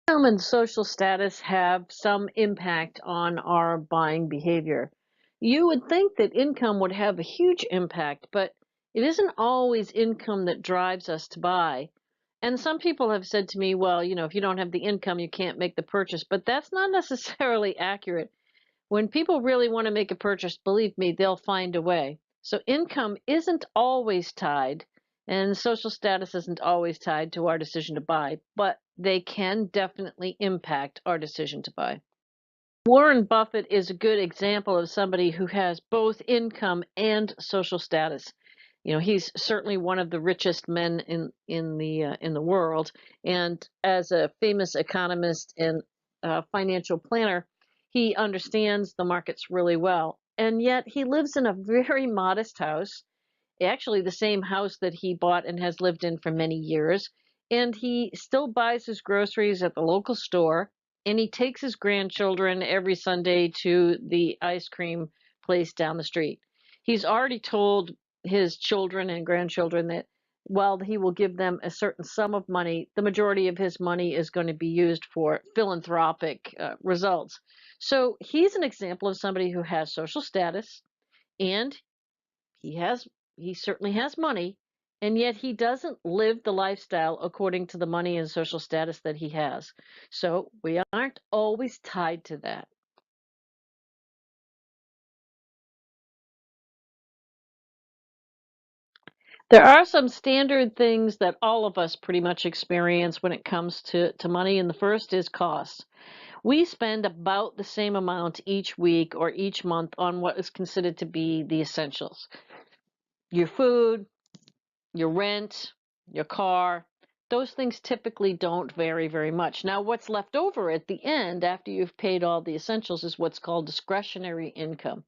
Income and social status have some impact on our buying behavior. You would think that income would have a huge impact, but it isn't always income that drives us to buy. And some people have said to me, well, if you don't have the income, you can't make the purchase. But that's not necessarily accurate. When people really want to make a purchase, believe me, they'll find a way. So income isn't always tied, and social status isn't always tied to our decision to buy, but they can definitely impact our decision to buy. Warren Buffett is a good example of somebody who has both income and social status. He's certainly one of the richest men in the world, and as a famous economist and financial planner, he understands the markets really well. And yet, he lives in a very modest house, actually the same house that he bought and has lived in for many years. And he still buys his groceries at the local store, and he takes his grandchildren every Sunday to the ice cream place down the street. He's already told his children and grandchildren that while he will give them a certain sum of money, the majority of his money is going to be used for philanthropic results. So he's an example of somebody who has social status, and he has he certainly has money, and yet he doesn't live the lifestyle according to the money and social status that he has. So we aren't always tied to that. There are some standard things that all of us pretty much experience when it comes to money, and the first is cost. We spend about the same amount each week or each month on what is considered to be the essentials: your food, your rent, your car. Those things typically don't vary very much. Now, what's left over at the end after you've paid all the essentials is what's called discretionary income.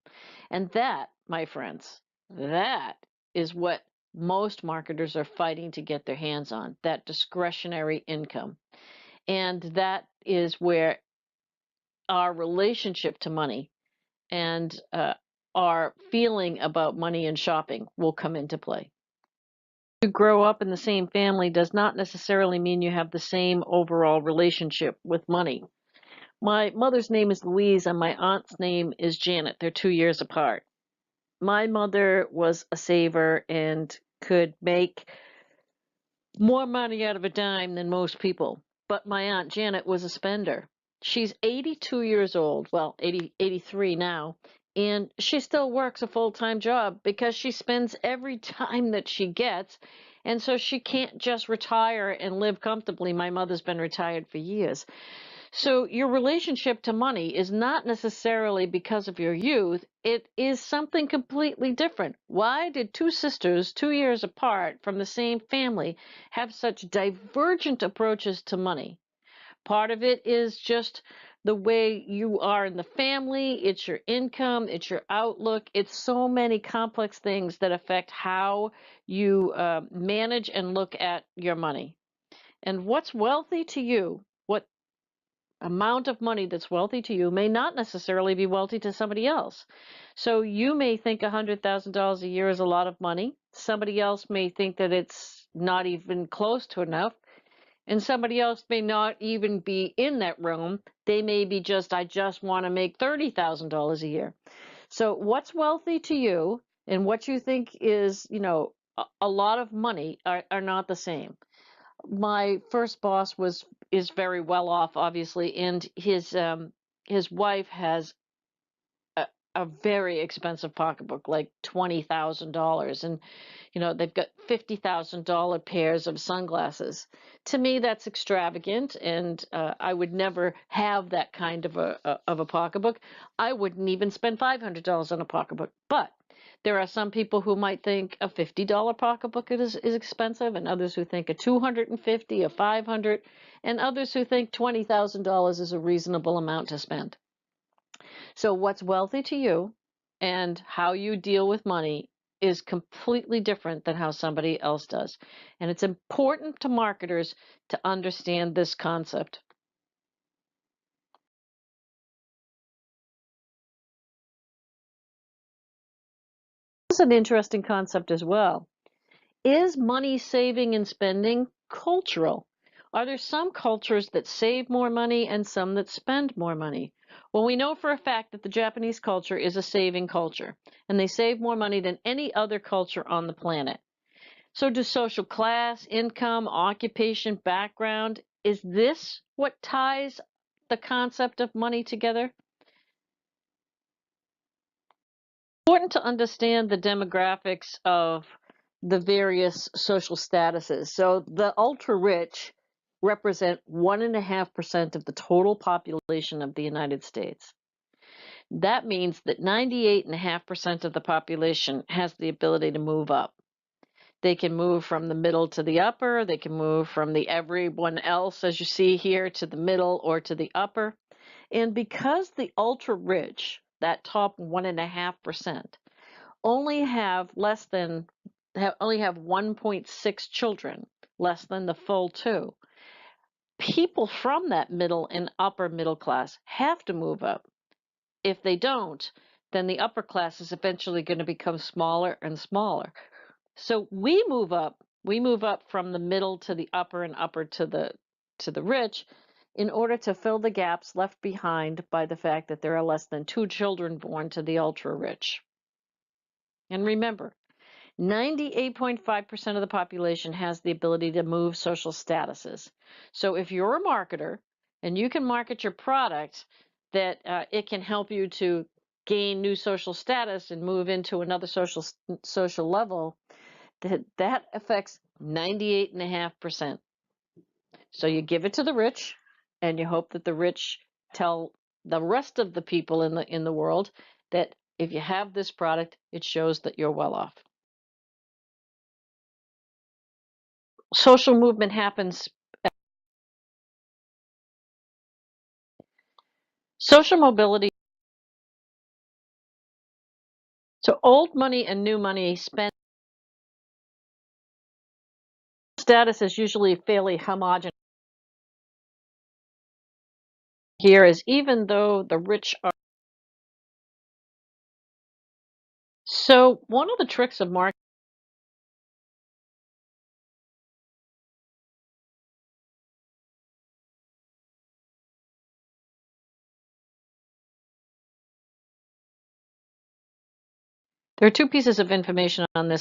And that, my friends, that is what most marketers are fighting to get their hands on, that discretionary income. And that is where our relationship to money and our feeling about money and shopping will come into play. You grow up in the same family does not necessarily mean you have the same overall relationship with money. My mother's name is Louise and my aunt's name is Janet. They're 2 years apart. My mother was a saver and could make more money out of a dime than most people. But my aunt Janet was a spender. She's 82 years old, well, 83 now, and she still works a full-time job because she spends every dime that she gets, and so she can't just retire and live comfortably. My mother's been retired for years. So your relationship to money is not necessarily because of your youth. It is something completely different. Why did two sisters, 2 years apart from the same family, have such divergent approaches to money? Part of it is just the way you are in the family, it's your income, it's your outlook, it's so many complex things that affect how you manage and look at your money. And what's wealthy to you, what amount of money that's wealthy to you may not necessarily be wealthy to somebody else. So you may think $100,000 a year is a lot of money. Somebody else may think that it's not even close to enough. And somebody else may not even be in that realm. They may be just, I just want to make $30,000 a year. So what's wealthy to you and what you think is, a lot of money are not the same. My first boss is very well off, obviously, and his wife has a, a very expensive pocketbook, like $20,000, and they've got $50,000 pairs of sunglasses. To me, that's extravagant, and I would never have that kind of a pocketbook. I wouldn't even spend $500 on a pocketbook, but there are some people who might think a $50 pocketbook is expensive, and others who think a $250, a $500, and others who think $20,000 is a reasonable amount to spend. So what's wealthy to you and how you deal with money is completely different than how somebody else does. And it's important to marketers to understand this concept. This is an interesting concept as well. Is money saving and spending cultural, Are there some cultures that save more money and some that spend more money? Well, we know for a fact that the Japanese culture is a saving culture, and they save more money than any other culture on the planet. So do social class, income, occupation, background, is this what ties the concept of money together? Important to understand the demographics of the various social statuses. So the ultra rich represent 1.5% of the total population of the United States. That means that 98.5% of the population has the ability to move up. They can move from the middle to the upper. They can move from the everyone else, as you see here, to the middle or to the upper. And because the ultra rich, that top 1.5%, only have 1.6 children, less than the full two, people from that middle and upper middle class have to move up. If they don't, then the upper class is eventually going to become smaller and smaller. So we move up. We move up from the middle to the upper and upper to the rich in order to fill the gaps left behind by the fact that there are less than 2 children born to the ultra rich. And remember, 98.5% of the population has the ability to move social statuses. So if you're a marketer and you can market your product that it can help you to gain new social status and move into another social level, that affects 98.5%. So you give it to the rich, and you hope that the rich tell the rest of the people in the world that if you have this product, it shows that you're well off. Social movement happens. Social mobility. So old money and new money spend status is usually fairly homogeneous here, as even though the rich are. So one of the tricks of marketing. There are two pieces of information on this